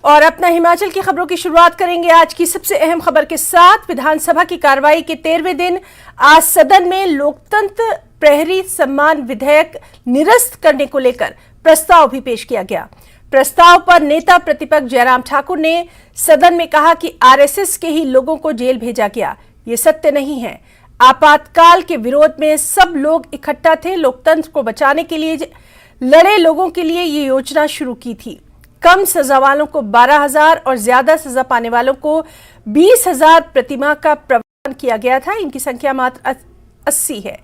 और अपना हिमाचल की खबरों की शुरुआत करेंगे आज की सबसे अहम खबर के साथ। विधानसभा की कार्रवाई के 13वें दिन आज सदन में लोकतंत्र प्रहरी सम्मान विधेयक निरस्त करने को लेकर प्रस्ताव भी पेश किया गया। प्रस्ताव पर नेता प्रतिपक्ष जयराम ठाकुर ने सदन में कहा कि आरएसएस के ही लोगों को जेल भेजा गया, ये सत्य नहीं है। आपातकाल के विरोध में सब लोग इकट्ठा थे। लोकतंत्र को बचाने के लिए लड़े लोगों के लिए ये योजना शुरू की थी। कम सजा वालों को 12,000 और ज्यादा सजा पाने वालों को 20,000 प्रतिमाह का प्रावधान किया गया था। इनकी संख्या मात्र 80 है।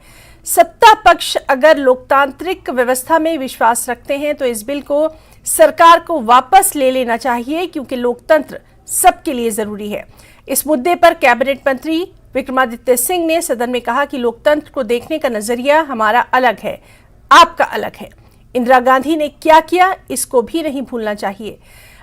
सत्ता पक्ष अगर लोकतांत्रिक व्यवस्था में विश्वास रखते हैं तो इस बिल को सरकार को वापस ले लेना चाहिए, क्योंकि लोकतंत्र सबके लिए जरूरी है। इस मुद्दे पर कैबिनेट मंत्री विक्रमादित्य सिंह ने सदन में कहा कि लोकतंत्र को देखने का नजरिया हमारा अलग है, आपका अलग है। इंदिरा गांधी ने क्या किया, इसको भी नहीं भूलना चाहिए।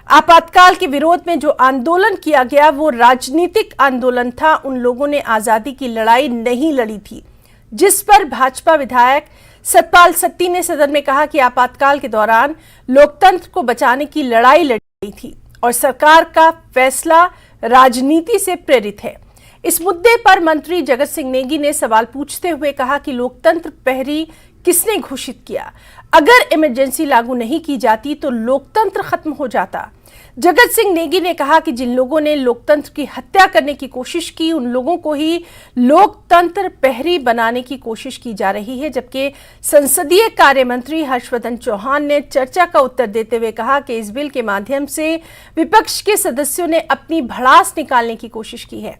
आपातकाल के विरोध में जो आंदोलन किया गया वो राजनीतिक आंदोलन था। उन लोगों ने आजादी की लड़ाई नहीं लड़ी थी, जिस पर भाजपा विधायक सतपाल सत्ती ने सदन में कहा कि आपातकाल के दौरान लोकतंत्र को बचाने की लड़ाई लड़ी गई थी और सरकार का फैसला राजनीति से प्रेरित है। इस मुद्दे पर मंत्री जगत सिंह नेगी ने सवाल पूछते हुए कहा कि लोकतंत्र प्रहरी किसने घोषित किया? अगर इमरजेंसी लागू नहीं की जाती तो लोकतंत्र खत्म हो जाता। जगत सिंह नेगी ने कहा कि जिन लोगों ने लोकतंत्र की हत्या करने की कोशिश की, उन लोगों को ही लोकतंत्र प्रहरी बनाने की कोशिश की जा रही है। जबकि संसदीय कार्य मंत्री हर्षवर्धन चौहान ने चर्चा का उत्तर देते हुए कहा कि इस बिल के माध्यम से विपक्ष के सदस्यों ने अपनी भड़ास निकालने की कोशिश की है।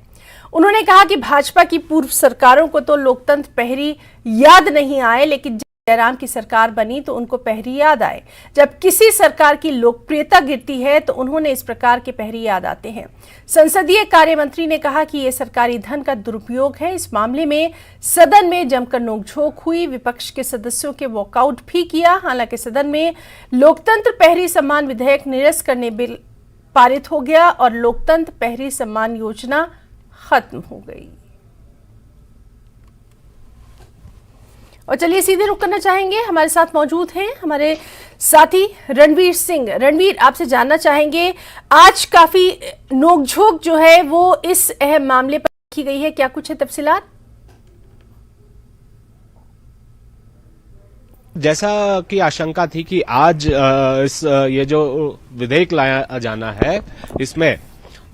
उन्होंने कहा कि भाजपा की पूर्व सरकारों को तो लोकतंत्र प्रहरी याद नहीं आए, लेकिन जब जयराम की सरकार बनी तो उनको प्रहरी याद आए। जब किसी सरकार की लोकप्रियता गिरती है तो उन्होंने इस प्रकार के प्रहरी याद आते हैं। संसदीय कार्य मंत्री ने कहा कि यह सरकारी धन का दुरुपयोग है। इस मामले में सदन में जमकर नोकझोंक हुई। विपक्ष के सदस्यों के वॉकआउट भी किया। हालांकि सदन में लोकतंत्र प्रहरी सम्मान विधेयक निरस्त करने बिल पारित हो गया और लोकतंत्र प्रहरी सम्मान योजना खत्म हो गई। और चलिए सीधे रुक करना चाहेंगे, हमारे साथ मौजूद हैं हमारे साथी रणवीर सिंह। रणवीर, आपसे जानना चाहेंगे, आज काफी नोकझोंक जो है वो इस अहम मामले पर की गई है, क्या कुछ है तफसीलात? जैसा कि आशंका थी कि आज ये जो विधेयक लाया जाना है इसमें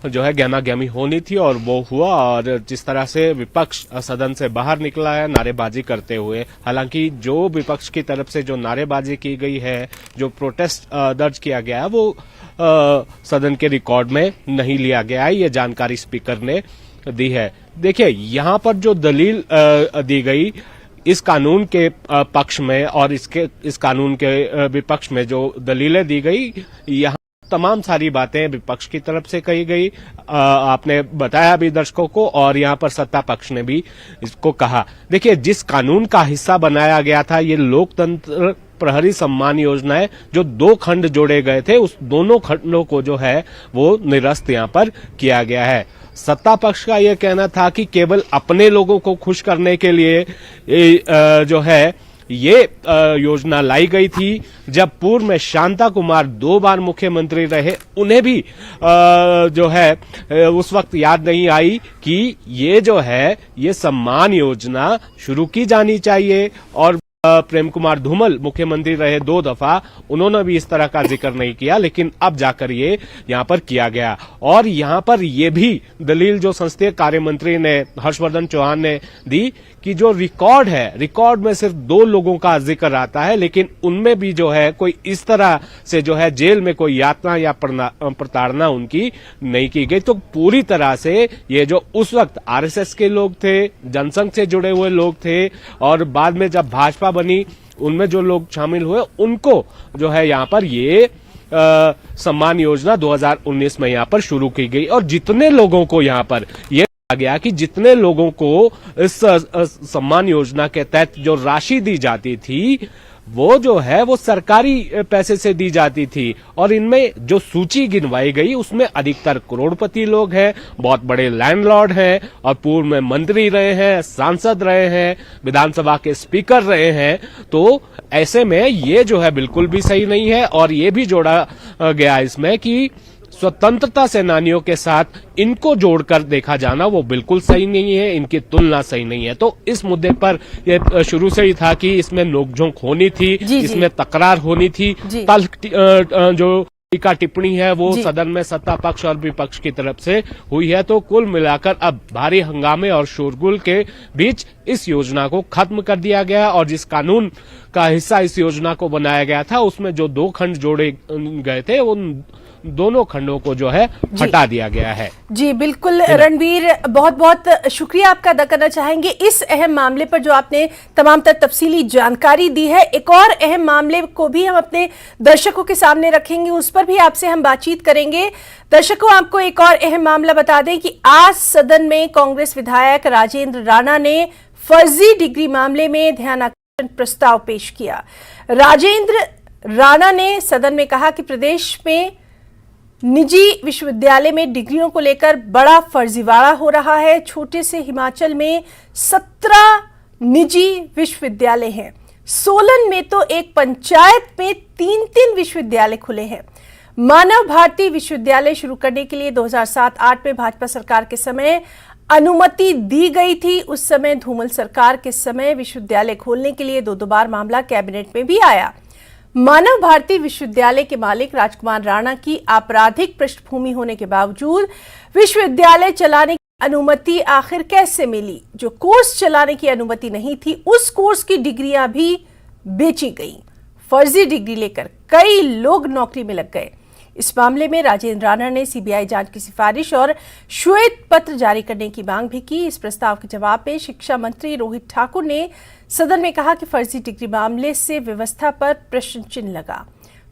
जो है गहमा गहमी होनी थी और वो हुआ। और जिस तरह से विपक्ष सदन से बाहर निकला है नारेबाजी करते हुए, हालांकि जो विपक्ष की तरफ से जो नारेबाजी की गई है, जो प्रोटेस्ट दर्ज किया गया है, वो सदन के रिकॉर्ड में नहीं लिया गया है। ये जानकारी स्पीकर ने दी है। देखिए, यहाँ पर जो दलील दी गई इस कानून के पक्ष में और इस कानून के विपक्ष में जो दलीलें दी गई, यहाँ तमाम सारी बातें विपक्ष की तरफ से कही गई। आपने बताया भी दर्शकों को, और यहाँ पर सत्ता पक्ष ने भी इसको कहा। देखिए, जिस कानून का हिस्सा बनाया गया था ये लोकतंत्र प्रहरी सम्मान योजना है, जो 2 खंड जोड़े गए थे, उस दोनों खंडों को जो है वो निरस्त यहाँ पर किया गया है। सत्ता पक्ष का यह कहना था कि केवल अपने लोगों को खुश करने के लिए जो है ये योजना लाई गई थी। जब पूर्व में शांता कुमार 2 बार मुख्यमंत्री रहे, उन्हें भी जो है उस वक्त याद नहीं आई कि ये जो है ये सम्मान योजना शुरू की जानी चाहिए। और प्रेम कुमार धूमल मुख्यमंत्री रहे 2 दफा, उन्होंने भी इस तरह का जिक्र नहीं किया, लेकिन अब जाकर ये यहाँ पर किया गया। और यहाँ पर ये भी दलील जो संसदीय कार्य मंत्री ने हर्षवर्धन चौहान ने दी कि जो रिकॉर्ड है, रिकॉर्ड में सिर्फ 2 लोगों का जिक्र आता है, लेकिन उनमें भी जो है कोई इस तरह से जो है जेल में कोई यातना या प्रताड़ना उनकी नहीं की गई। तो पूरी तरह से ये जो उस वक्त आरएसएस के लोग थे, जनसंघ से जुड़े हुए लोग थे, और बाद में जब भाजपा बनी उनमें जो लोग शामिल हुए, उनको जो है यहाँ पर ये सम्मान योजना 2019 में यहाँ पर शुरू की गई। और जितने लोगों को यहाँ पर ये कहा गया कि जितने लोगों को इस सम्मान योजना के तहत जो राशि दी जाती थी वो जो है वो सरकारी पैसे से दी जाती थी। और इनमें जो सूची गिनवाई गई उसमें अधिकतर करोड़पति लोग हैं, बहुत बड़े लैंडलॉर्ड हैं, और पूर्व में मंत्री रहे हैं, सांसद रहे हैं, विधानसभा के स्पीकर रहे हैं। तो ऐसे में ये जो है बिल्कुल भी सही नहीं है। और ये भी जोड़ा गया इसमें कि स्वतंत्रता सेनानियों के साथ इनको जोड़कर देखा जाना वो बिल्कुल सही नहीं है, इनकी तुलना सही नहीं है। तो इस मुद्दे पर ये शुरू से ही था कि इसमें नोकझोंक होनी थी, इसमें तकरार होनी थी। जो टीका टिप्पणी है वो सदन में सत्ता पक्ष और विपक्ष की तरफ से हुई है। तो कुल मिलाकर अब भारी हंगामे और शोरगुल के बीच इस योजना को खत्म कर दिया गया और जिस कानून का हिस्सा इस योजना को बनाया गया था उसमें जो 2 खंड जोड़े गए थे उन दोनों खंडों को जो है हटा दिया गया है। जी बिल्कुल रणवीर, बहुत बहुत शुक्रिया आपका अदा करना चाहेंगे इस अहम मामले पर जो आपने तमाम तर तफसीली जानकारी दी है। एक और अहम मामले को भी हम अपने दर्शकों के सामने रखेंगे, उस पर भी आपसे हम बातचीत करेंगे। दर्शकों, आपको एक और अहम मामला बता दें कि आज सदन में कांग्रेस विधायक राजेंद्र राणा ने फर्जी डिग्री मामले में ध्यानाकर्षण प्रस्ताव पेश किया। राजेंद्र राणा ने सदन में कहा कि प्रदेश में निजी विश्वविद्यालय में डिग्रियों को लेकर बड़ा फर्जीवाड़ा हो रहा है। छोटे से हिमाचल में 17 निजी विश्वविद्यालय हैं। सोलन में तो एक पंचायत में 3-3 विश्वविद्यालय खुले हैं। मानव भारती विश्वविद्यालय शुरू करने के लिए 2007-8 में भाजपा सरकार के समय अनुमति दी गई थी। उस समय धूमल सरकार के समय विश्वविद्यालय खोलने के लिए 2 बार मामला कैबिनेट में भी आया। मानव भारती विश्वविद्यालय के मालिक राजकुमार राणा की आपराधिक पृष्ठभूमि होने के बावजूद विश्वविद्यालय चलाने की अनुमति आखिर कैसे मिली? जो कोर्स चलाने की अनुमति नहीं थी, उस कोर्स की डिग्रियां भी बेची गई। फर्जी डिग्री लेकर कई लोग नौकरी में लग गए। इस मामले में राजेंद्र राणा ने सीबीआई जांच की सिफारिश और श्वेत पत्र जारी करने की मांग भी की। इस प्रस्ताव के जवाब में शिक्षा मंत्री रोहित ठाकुर ने सदन में कहा कि फर्जी डिग्री मामले से व्यवस्था पर प्रश्न चिन्ह लगा।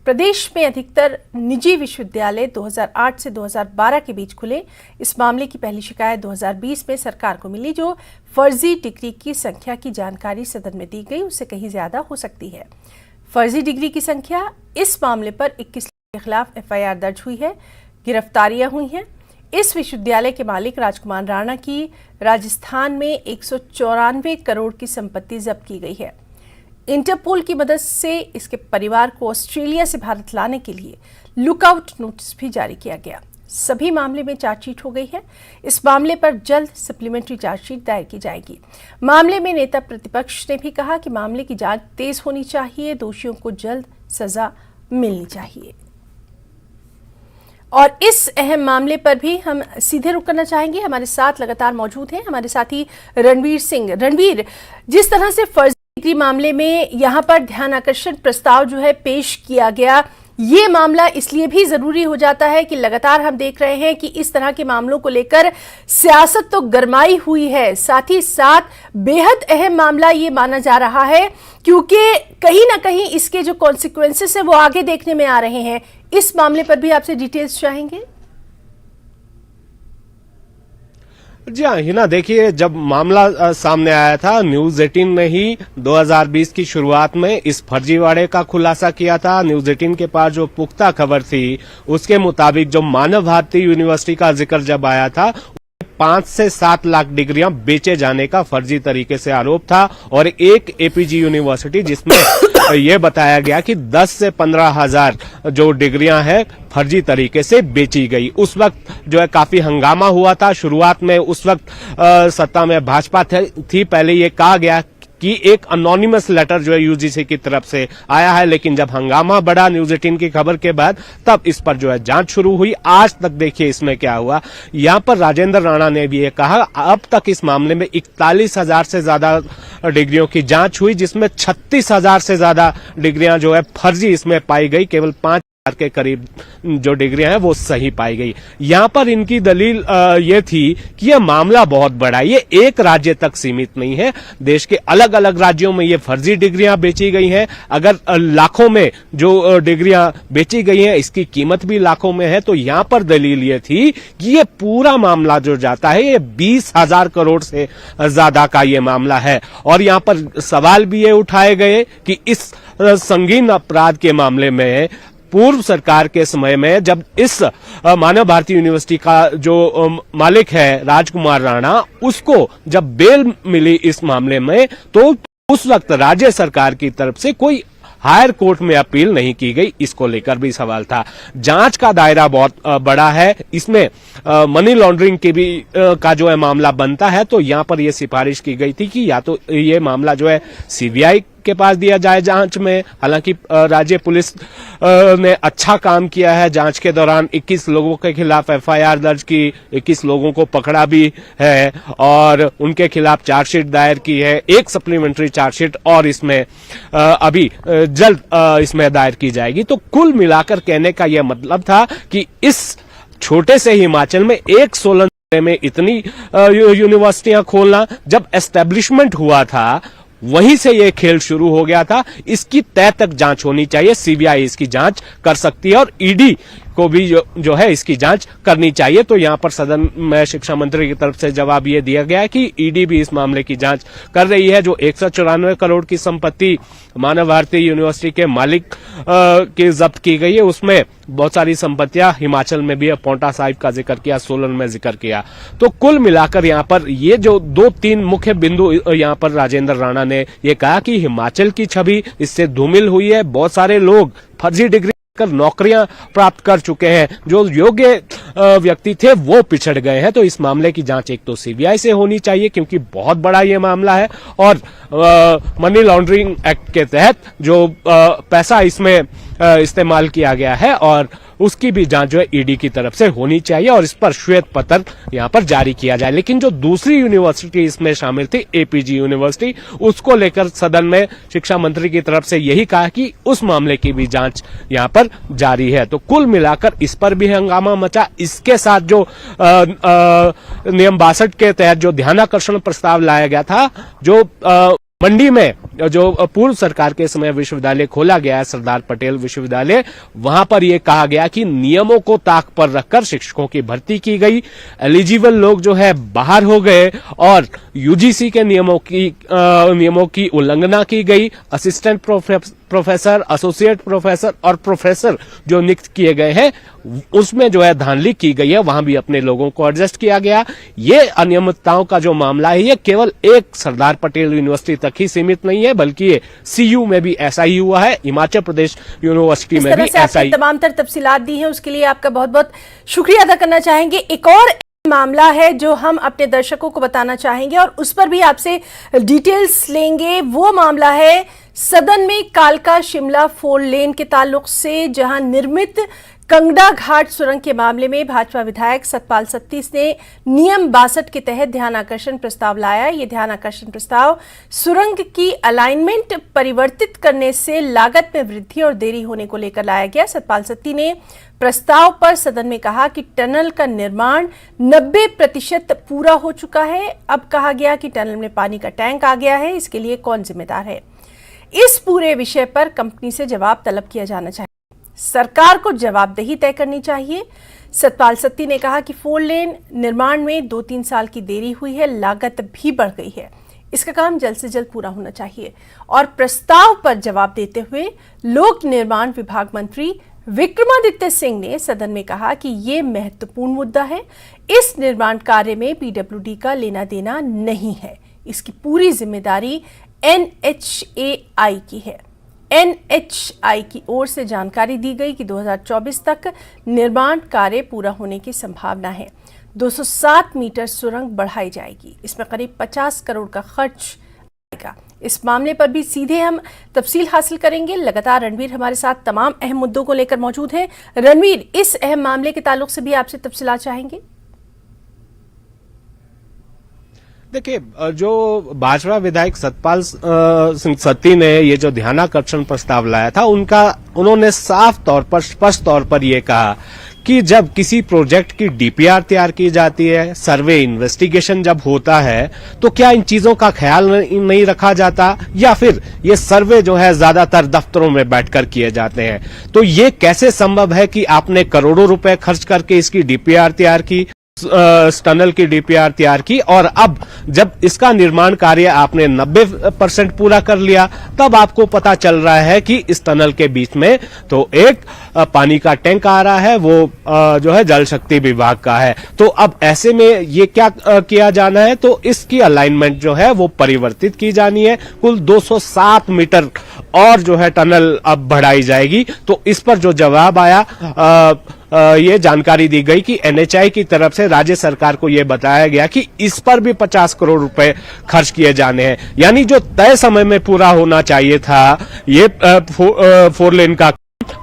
प्रदेश में अधिकतर निजी विश्वविद्यालय 2008 से 2012 के बीच खुले। इस मामले की पहली शिकायत 2020 में सरकार को मिली। जो फर्जी डिग्री की संख्या की जानकारी सदन में दी गई उससे कहीं ज्यादा हो सकती है। फर्जी डिग्री की संख्या, इस मामले पर 21 के खिलाफ एफआईआर दर्ज हुई है, गिरफ्तारियां हुई हैं। इस विश्वविद्यालय के मालिक राजकुमार राणा की राजस्थान में 194 करोड़ की संपत्ति जब्त की गई है। इंटरपोल की मदद से इसके परिवार को ऑस्ट्रेलिया से भारत लाने के लिए लुकआउट नोटिस भी जारी किया गया। सभी मामले में चार्जशीट हो गई है। इस मामले पर जल्द सप्लीमेंट्री चार्जशीट दायर की जाएगी। मामले में नेता प्रतिपक्ष ने भी कहा कि मामले की जांच तेज होनी चाहिए, दोषियों को जल्द सजा मिलनी चाहिए। और इस अहम मामले पर भी हम सीधे रुक करना चाहेंगे। हमारे साथ लगातार मौजूद हैं हमारे साथी रणवीर सिंह। रणवीर, जिस तरह से फर्जी डिग्री मामले में यहां पर ध्यान आकर्षण प्रस्ताव जो है पेश किया गया, ये मामला इसलिए भी जरूरी हो जाता है कि लगातार हम देख रहे हैं कि इस तरह के मामलों को लेकर सियासत तो गरमाई हुई है, साथ ही साथ बेहद अहम मामला ये माना जा रहा है क्योंकि कहीं ना कहीं इसके जो कॉन्सिक्वेंसेस है वो आगे देखने में आ रहे हैं। इस मामले पर भी आपसे डिटेल्स चाहेंगे। जी हाँ हिना, देखिए जब मामला सामने आया था न्यूज 18 ने ही 2020 की शुरुआत में इस फर्जीवाड़े का खुलासा किया था। न्यूज 18 के पास जो पुख्ता खबर थी उसके मुताबिक जो मानव भारती यूनिवर्सिटी का जिक्र जब आया था 5 से 7 लाख डिग्रियां बेचे जाने का फर्जी तरीके से आरोप था और एक एपीजी यूनिवर्सिटी जिसमें यह बताया गया कि 10 से 15 हजार जो डिग्रियां हैं फर्जी तरीके से बेची गई। उस वक्त जो है काफी हंगामा हुआ था। शुरुआत में उस वक्त सत्ता में भाजपा थी। पहले ये कहा गया कि एक अनोनिमस लेटर जो है यूजीसी की तरफ से आया है, लेकिन जब हंगामा बढ़ा न्यूज 18 की खबर के बाद तब इस पर जो है जांच शुरू हुई। आज तक देखिए इसमें क्या हुआ। यहां पर राजेंद्र राणा ने भी ये कहा अब तक इस मामले में 41,000 से ज्यादा डिग्रियों की जांच हुई, जिसमें 36,000 से ज्यादा डिग्रियां जो है फर्जी इसमें पाई गई। केवल 5 के करीब जो डिग्रियां हैं वो सही पाई गई। यहां पर इनकी दलील ये थी कि यह मामला बहुत बड़ा है, ये एक राज्य तक सीमित नहीं है, देश के अलग अलग राज्यों में ये फर्जी डिग्रियां बेची गई हैं। अगर लाखों में जो डिग्रियां बेची गई हैं इसकी कीमत भी लाखों में है, तो यहां पर दलील ये थी कि ये पूरा मामला जो जाता है ये 20,000 करोड़ से ज्यादा का ये मामला है। और यहां पर सवाल भी ये उठाए गए कि इस संगीन अपराध के मामले में पूर्व सरकार के समय में जब इस मानव भारती यूनिवर्सिटी का जो मालिक है राजकुमार राणा, उसको जब बेल मिली इस मामले में, तो उस वक्त राज्य सरकार की तरफ से कोई हायर कोर्ट में अपील नहीं की गई, इसको लेकर भी सवाल था। जांच का दायरा बहुत बड़ा है, इसमें मनी लॉन्ड्रिंग के भी का जो है मामला बनता है, तो यहां पर यह सिफारिश की गई थी कि या तो ये मामला जो है सीबीआई के पास दिया जाए जांच में। हालांकि राज्य पुलिस ने अच्छा काम किया है, जांच के दौरान 21 लोगों के खिलाफ एफआईआर दर्ज की, 21 लोगों को पकड़ा भी है और उनके खिलाफ चार्जशीट दायर की है, एक सप्लीमेंट्री चार्जशीट और इसमें अभी जल्द इसमें दायर की जाएगी। तो कुल मिलाकर कहने का यह मतलब था कि इस छोटे से हिमाचल में एक सोलन में इतनी यूनिवर्सिटियां खोलना, जब एस्टेब्लिशमेंट हुआ था वहीं से ये खेल शुरू हो गया था। इसकी तय तक जांच होनी चाहिए, सीबीआई इसकी जांच कर सकती है और ईडी को भी जो है इसकी जांच करनी चाहिए। तो यहां पर सदन में शिक्षा मंत्री की तरफ से जवाब ये दिया गया है कि ईडी भी इस मामले की जांच कर रही है। जो 194 करोड़ की संपत्ति मानव भारती यूनिवर्सिटी के मालिक की जब्त की गई है, उसमें बहुत सारी संपत्तियां हिमाचल में भी है। पौंटा साहिब का जिक्र किया, सोलन में जिक्र किया। तो कुल मिलाकर यहां पर ये जो 2-3 मुख्य बिंदु यहां पर राजेंद्र राणा ने ये कहा कि हिमाचल की छवि इससे धूमिल हुई है। बहुत सारे लोग फर्जी डिग्री कर नौकरियां प्राप्त कर चुके हैं, जो योग्य व्यक्ति थे वो पिछड़ गए हैं। तो इस मामले की जांच एक तो सीबीआई से होनी चाहिए क्योंकि बहुत बड़ा ये मामला है, और मनी लॉन्ड्रिंग एक्ट के तहत जो पैसा इसमें इस्तेमाल किया गया है और उसकी भी जांच जो है ईडी की तरफ से होनी चाहिए और इस पर श्वेत पत्र यहां पर जारी किया जाए। लेकिन जो दूसरी यूनिवर्सिटी इसमें शामिल थी, एपीजी यूनिवर्सिटी, उसको लेकर सदन में शिक्षा मंत्री की तरफ से यही कहा कि उस मामले की भी जांच यहां पर जारी है। तो कुल मिलाकर इस पर भी हंगामा मचा। इसके साथ जो नियम 62 के तहत जो ध्यानाकर्षण प्रस्ताव लाया गया था, जो मंडी में जो पूर्व सरकार के समय विश्वविद्यालय खोला गया है, सरदार पटेल विश्वविद्यालय, वहां पर यह कहा गया कि नियमों को ताक पर रखकर शिक्षकों की भर्ती की गई। एलिजिबल लोग जो है बाहर हो गए और यूजीसी के नियमों की उल्लंघना की गई। असिस्टेंट प्रोफेसर, एसोसिएट प्रोफेसर और प्रोफेसर जो नियुक्त किए गए हैं, उसमें जो है धांधली की गई है, वहां भी अपने लोगों को एडजस्ट किया गया। ये अनियमितताओं का जो मामला है, ये केवल एक सरदार पटेल यूनिवर्सिटी तक ही सीमित नहीं है, बल्कि ये सीयू में भी ऐसा ही हुआ है, हिमाचल प्रदेश यूनिवर्सिटी में भी ऐसा ही। तमाम तर तफसीलात दी हैं, उसके लिए आपका बहुत बहुत शुक्रिया अदा करना चाहेंगे। एक और मामला है जो हम अपने दर्शकों को बताना चाहेंगे और उस पर भी आपसे डिटेल्स लेंगे। वो मामला है सदन में कालका शिमला 4 लेन के ताल्लुक से, जहां निर्मित कंगड़ा घाट सुरंग के मामले में भाजपा विधायक सतपाल सत्ती ने नियम 62 के तहत ध्यानाकर्षण प्रस्ताव लाया। यह ध्यानाकर्षण प्रस्ताव सुरंग की अलाइनमेंट परिवर्तित करने से लागत में वृद्धि और देरी होने को लेकर लाया गया। सतपाल सत्ती ने प्रस्ताव पर सदन में कहा कि टनल का निर्माण 90% पूरा हो चुका है। अब कहा गया कि टनल में पानी का टैंक आ गया है, इसके लिए कौन जिम्मेदार है? इस पूरे विषय पर कंपनी से जवाब तलब किया जाना चाहिए, सरकार को जवाबदेही तय करनी चाहिए। सतपाल सत्ती ने कहा कि 4 लेन निर्माण में 2-3 साल की देरी हुई है, लागत भी बढ़ गई है, इसका काम जल्द से जल्द पूरा होना चाहिए। और प्रस्ताव पर जवाब देते हुए लोक निर्माण विभाग मंत्री विक्रमादित्य सिंह ने सदन में कहा कि यह महत्वपूर्ण मुद्दा है, इस निर्माण कार्य में पीडब्ल्यूडी का लेना देना नहीं है, इसकी पूरी जिम्मेदारी एनएचएआई की है। एनएचआई की ओर से जानकारी दी गई कि 2024 तक निर्माण कार्य पूरा होने की संभावना है। 207 मीटर सुरंग बढ़ाई जाएगी, इसमें करीब 50 करोड़ का खर्च आएगा। इस मामले पर भी सीधे हम तफसील हासिल करेंगे। लगातार रणवीर हमारे साथ तमाम अहम मुद्दों को लेकर मौजूद हैं। रणवीर, इस अहम मामले के ताल्लुक से भी आपसे तफसीलात चाहेंगे। देखिए, जो भाजपा विधायक सतपाल सिंह सत्ती ने ये जो ध्यानाकर्षण प्रस्ताव लाया था, उन्होंने साफ तौर पर, स्पष्ट तौर पर यह कहा कि जब किसी प्रोजेक्ट की डीपीआर तैयार की जाती है, सर्वे इन्वेस्टिगेशन जब होता है, तो क्या इन चीजों का ख्याल नहीं रखा जाता, या फिर ये सर्वे जो है ज्यादातर दफ्तरों में बैठकर किए जाते हैं? तो ये कैसे संभव है कि आपने करोड़ों रुपए खर्च करके इसकी डीपीआर तैयार की इस टनल की डीपीआर तैयार की और अब जब इसका निर्माण कार्य आपने 90% पूरा कर लिया, तब आपको पता चल रहा है कि इस टनल के बीच में तो एक पानी का टैंक आ रहा है, वो जो है जल शक्ति विभाग का है। तो अब ऐसे में ये क्या किया जाना है, तो इसकी अलाइनमेंट जो है वो परिवर्तित की जानी है। कुल 207 मीटर और जो है टनल अब बढ़ाई जाएगी। तो इस पर जो जवाब आया, ये जानकारी दी गई कि एनएचआई की तरफ से राज्य सरकार को यह बताया गया कि इस पर भी 50 करोड़ रुपए खर्च किए जाने हैं। यानी जो तय समय में पूरा होना चाहिए था ये 4 लेन का,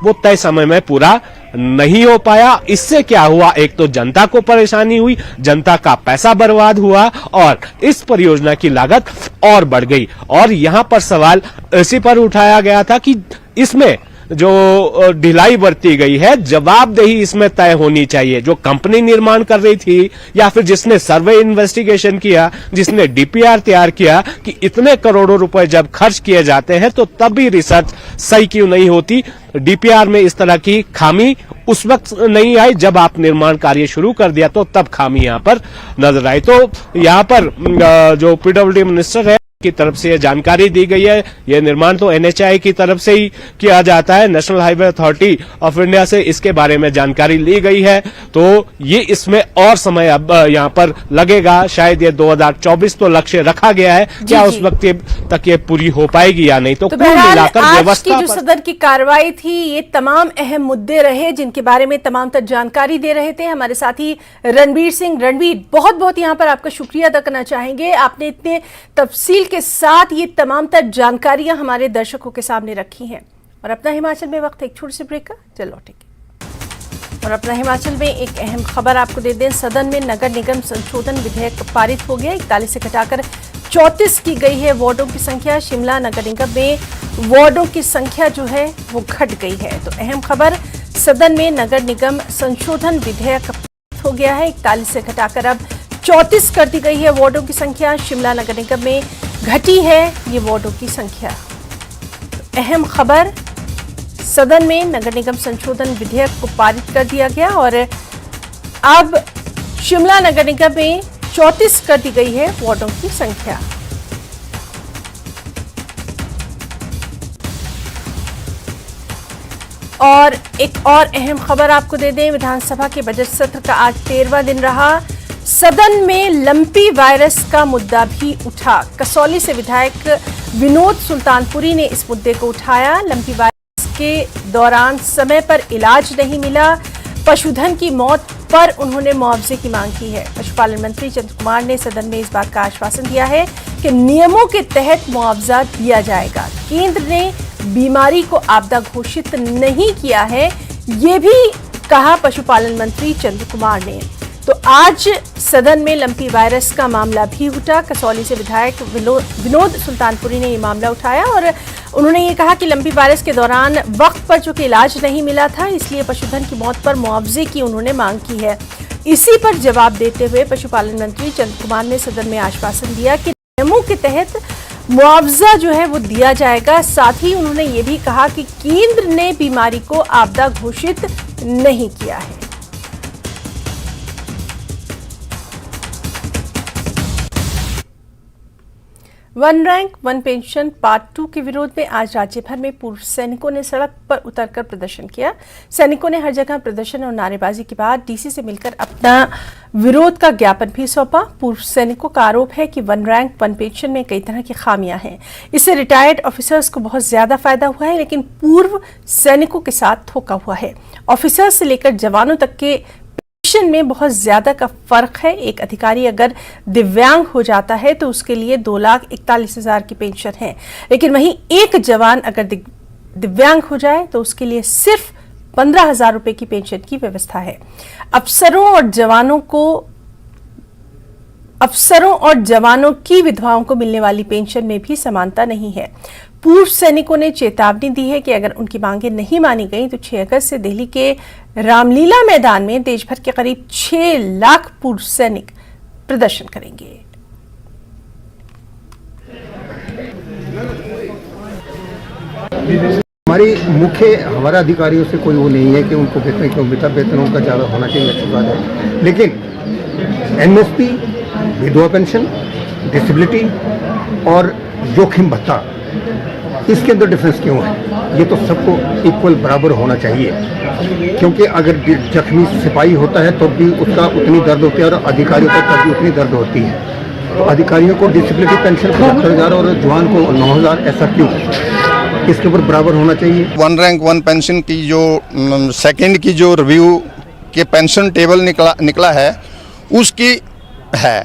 वो तय समय में पूरा नहीं हो पाया। इससे क्या हुआ, एक तो जनता को परेशानी हुई, जनता का पैसा बर्बाद हुआ और इस परियोजना की लागत और बढ़ गई। और यहां पर सवाल इसी पर उठाया गया था कि इसमें जो ढिलाई बरती गई है, जवाबदेही इसमें तय होनी चाहिए। जो कंपनी निर्माण कर रही थी या फिर जिसने सर्वे इन्वेस्टिगेशन किया, जिसने डीपीआर तैयार किया कि इतने करोड़ों रुपए जब खर्च किए जाते हैं तो तब भी रिसर्च सही क्यों नहीं होती। डीपीआर में इस तरह की खामी उस वक्त नहीं आई, जब आप निर्माण कार्य शुरू कर दिया तो तब खामी यहां पर नजर आई। तो यहां पर जो पीडब्ल्यूडी मिनिस्टर है की तरफ से यह जानकारी दी गई है। यह निर्माण तो एनएचआई की तरफ से ही किया जाता है, national highway authority of India से इसके बारे में जानकारी ली गई है। तो ये इसमें और समय अब यहां पर लगेगा, शायद ये 2024 तो लक्ष्य रखा गया है। क्या उस वक्त तक ये पूरी हो पाएगी या नहीं। तो कुल मिलाकर व्यवस्था जो सदन की कार्रवाई थी, ये तमाम अहम मुद्दे रहे जिनके बारे में तमाम तक जानकारी दे रहे थे हमारे साथी रणवीर सिंह। रणवीर, बहुत बहुत यहां पर आपका शुक्रिया अदा करना चाहेंगे, आपने इतने तफसील के साथ ये तमाम तर जानकारियां हमारे दर्शकों के सामने रखी हैं। और अपना हिमाचल में वक्त एक छोटे से ब्रेक का, चल लौटेंगे। और अपना हिमाचल में एक अहम खबर आपको दे दें, सदन में नगर निगम संशोधन विधेयक पारित हो गया। 41 से घटाकर 34 की गई है वार्डों की संख्या। शिमला नगर निगम में वार्डों की संख्या जो है वो घट गई है। तो अहम खबर, सदन में नगर निगम संशोधन विधेयक पारित हो गया है। 41 से घटाकर अब 34 कर दी गई है वार्डों की संख्या। शिमला नगर निगम में घटी है ये वार्डों की संख्या। अहम खबर, सदन में नगर निगम संशोधन विधेयक को पारित कर दिया गया और अब शिमला नगर निगम में 34 कर दी गई है वार्डों की संख्या। और एक और अहम खबर आपको दे दें, विधानसभा के बजट सत्र का आज 13वां दिन रहा। सदन में लंपी वायरस का मुद्दा भी उठा। कसौली से विधायक विनोद सुल्तानपुरी ने इस मुद्दे को उठाया। लंपी वायरस के दौरान समय पर इलाज नहीं मिला, पशुधन की मौत पर उन्होंने मुआवजे की मांग की है। पशुपालन मंत्री चंद्र कुमार ने सदन में इस बात का आश्वासन दिया है कि नियमों के तहत मुआवजा दिया जाएगा। केंद्र ने बीमारी को आपदा घोषित नहीं किया है, ये भी कहा पशुपालन मंत्री चंद्र कुमार ने। तो आज सदन में लंपी वायरस का मामला भी उठा। कसौली से विधायक विनोद सुल्तानपुरी ने ये मामला उठाया और उन्होंने ये कहा कि लंपी वायरस के दौरान वक्त पर चूंकि इलाज नहीं मिला था, इसलिए पशुधन की मौत पर मुआवजे की उन्होंने मांग की है। इसी पर जवाब देते हुए पशुपालन मंत्री चंद्र कुमार ने सदन में आश्वासन दिया कि नियमों के तहत मुआवजा जो है वो दिया जाएगा। साथ ही उन्होंने ये भी कहा कि केंद्र ने बीमारी को आपदा घोषित नहीं किया है। One rank one pension part 2 के विरोध में आज राज्य भर में पूर्व सैनिकों ने सड़क पर उतरकर प्रदर्शन किया। सैनिकों ने हर जगह प्रदर्शन और नारेबाजी के बाद डीसी से मिलकर अपना विरोध का ज्ञापन भी सौंपा। पूर्व सैनिकों का आरोप है कि वन रैंक वन पेंशन में कई तरह की खामियां हैं। इससे रिटायर्ड ऑफिसर्स को बहुत ज्यादा फायदा हुआ है, लेकिन पूर्व सैनिकों के साथ धोखा हुआ है। ऑफिसर्स से लेकर जवानों तक के में बहुत ज्यादा का फर्क है। एक अधिकारी अगर दिव्यांग हो जाता है तो उसके लिए 2,41,000 की पेंशन है, लेकिन वहीं एक जवान अगर दिव्यांग हो जाए तो उसके लिए सिर्फ 15,000 रुपए की पेंशन की व्यवस्था है। अफसरों और जवानों की विधवाओं को मिलने वाली पेंशन में भी समानता नहीं है। पूर्व सैनिकों ने चेतावनी दी है कि अगर उनकी मांगें नहीं मानी गई तो 6 अगस्त से दिल्ली के रामलीला मैदान में देश भर के करीब 6 लाख पूर्व सैनिक प्रदर्शन करेंगे। हमारी मुख्य हमारे अधिकारियों से कोई वो नहीं है कि उनको वेतन क्यों वेतनों का ज़्यादा होना चाहिए, अच्छी बात है, लेकिन एमएसपी, विधवा पेंशन, डिसेबिलिटी और जोखिम भत्ता, इसके अंदर डिफरेंस क्यों है? ये तो सबको इक्वल बराबर होना चाहिए, क्योंकि अगर जख्मी सिपाही होता है तो भी उसका उतनी दर्द होती है और अधिकारियों को तब भी उतनी दर्द होती है। तो अधिकारियों को डिसेबिलिटी पेंशन 75,000 और जवान को 9,000, ऐसा क्यों? इसके ऊपर बराबर होना चाहिए। वन रैंक वन पेंशन की जो सेकंड की जो रिव्यू के पेंशन टेबल निकला है उसकी है,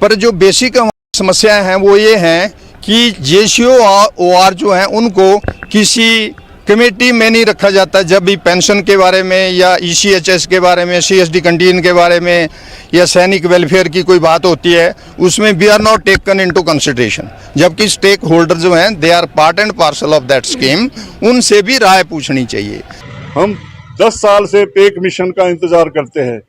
पर जो बेसिक समस्याएं हैं वो ये हैं कि जेसीओ और ओआर जो हैं उनको किसी कमेटी में नहीं रखा जाता। जब भी पेंशन के बारे में या ईसीएचएस के बारे में, सीएसडी कैंटीन के बारे में या सैनिक वेलफेयर की कोई बात होती है उसमें we are not taken into consideration, जबकि स्टेक होल्डर जो हैं they are part and parcel of that scheme, उनसे भी राय पूछनी चाहिए। हम 10 साल से पे कमीशन का इंतजार करते हैं।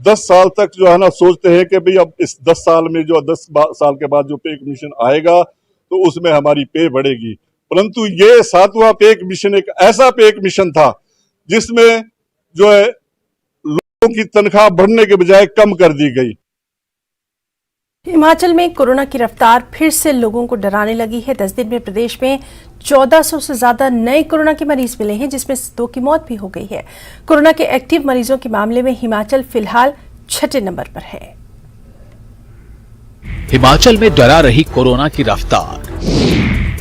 10 साल तक जो है ना सोचते हैं कि भाई अब इस 10 साल में जो 10 साल के बाद जो पे कमीशन आएगा तो उसमें हमारी पे बढ़ेगी, परंतु ये 7वां पे कमीशन एक ऐसा पे कमीशन था जिसमें जो है लोगों की तनख्वाह बढ़ने के बजाय कम कर दी गई। हिमाचल में कोरोना की रफ्तार फिर से लोगों को डराने लगी है। 10 दिन में प्रदेश में 1400 से ज्यादा नए कोरोना के मरीज मिले हैं, जिसमें 2 की मौत भी हो गई है। कोरोना के एक्टिव मरीजों के मामले में हिमाचल फिलहाल 6ठे नंबर पर है। हिमाचल में डरा रही कोरोना की रफ्तार।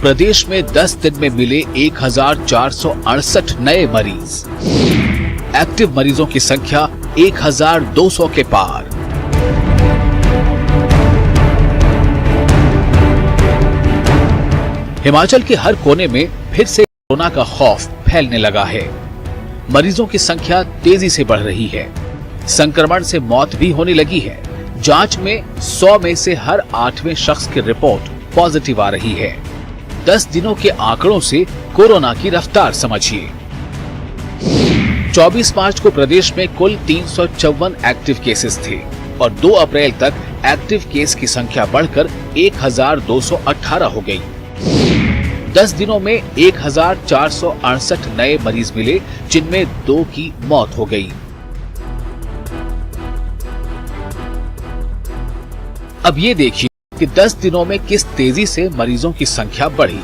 प्रदेश में 10 दिन में मिले 1468 नए मरीज। एक्टिव मरीजों की संख्या 1200 के पार। हिमाचल के हर कोने में फिर से कोरोना का खौफ फैलने लगा है। मरीजों की संख्या तेजी से बढ़ रही है। संक्रमण से मौत भी होने लगी है। जांच में 100 में से हर 8वें शख्स की रिपोर्ट पॉजिटिव आ रही है। 10 दिनों के आंकड़ों से कोरोना की रफ्तार समझिए। 24 मार्च को प्रदेश में कुल 354 एक्टिव केसेस थे और 2 अप्रैल तक एक्टिव केस की संख्या बढ़कर 1218 हो गई। 10 दिनों में 1468 नए मरीज मिले, जिनमें 2 की मौत हो गई। अब ये देखिए कि 10 दिनों में किस तेजी से मरीजों की संख्या बढ़ी।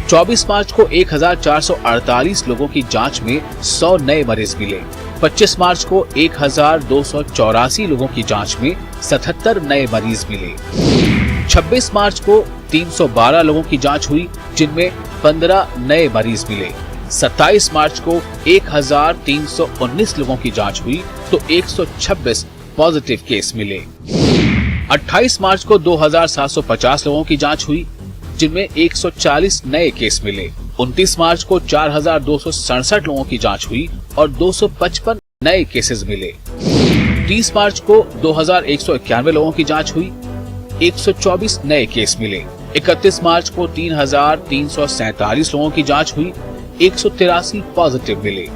24 मार्च को 1448 लोगों की जांच में 100 नए मरीज मिले। 25 मार्च को 1284 लोगों की जांच में 77 नए मरीज मिले। 26 मार्च को 312 लोगों की जांच हुई, जिनमें 15 नए मरीज मिले। 27 मार्च को 1319 लोगों की जांच हुई तो 126 पॉजिटिव केस मिले। 28 मार्च को 2750 लोगों की जांच हुई, जिनमें 140 नए केस मिले। 29 मार्च को 4267 लोगों की जांच हुई और 255 नए केसेस मिले। 30 मार्च को 2191 लोगों की जांच हुई, 124 नए केस मिले। 31 मार्च को 3347 लोगों की जांच हुई, 183 पॉजिटिव मिले।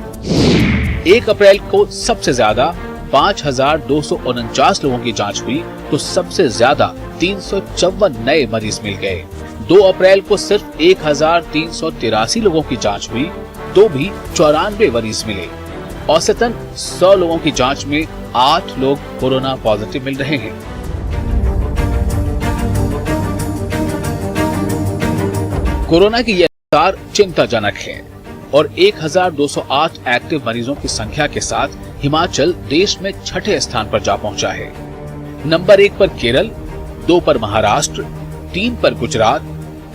1 अप्रैल को सबसे ज्यादा 5249 लोगों की जांच हुई तो सबसे ज्यादा 354 नए मरीज मिल गए। 2 अप्रैल को सिर्फ 1383 लोगों की जांच हुई तो भी 94 मरीज मिले। औसतन 100 लोगों की जांच में 8 लोग कोरोना पॉजिटिव मिल रहे हैं। कोरोना की यह रफ्तार चिंताजनक है और 1208 एक्टिव मरीजों की संख्या के साथ हिमाचल देश में 6ठे स्थान पर जा पहुंचा है। नंबर 1 पर केरल, 2 पर महाराष्ट्र, 3 पर गुजरात,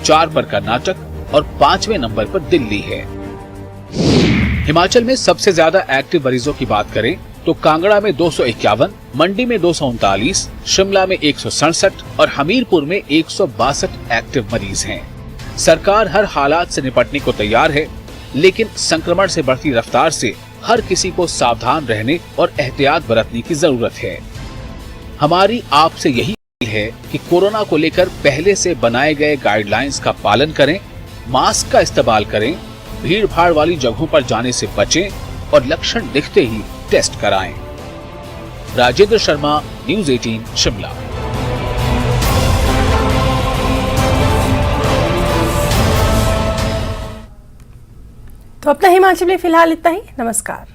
4 पर कर्नाटक और 5वें नंबर पर दिल्ली है। हिमाचल में सबसे ज्यादा एक्टिव मरीजों की बात करें तो कांगड़ा में 251, मंडी में 239, शिमला में 167 और हमीरपुर में 162 एक्टिव मरीज हैं। सरकार हर हालात से निपटने को तैयार है, लेकिन संक्रमण से बढ़ती रफ्तार से हर किसी को सावधान रहने और एहतियात बरतने की जरूरत है। हमारी आपसे यही अपील है कि कोरोना को लेकर पहले से बनाए गए गाइडलाइंस का पालन करें, मास्क का इस्तेमाल करें, भीड़ भाड़ वाली जगहों पर जाने से बचें और लक्षण दिखते ही टेस्ट कराएं। राजेंद्र शर्मा, न्यूज़ 18 शिमला। तो अपना हिमाचल में फिलहाल इतना ही। नमस्कार।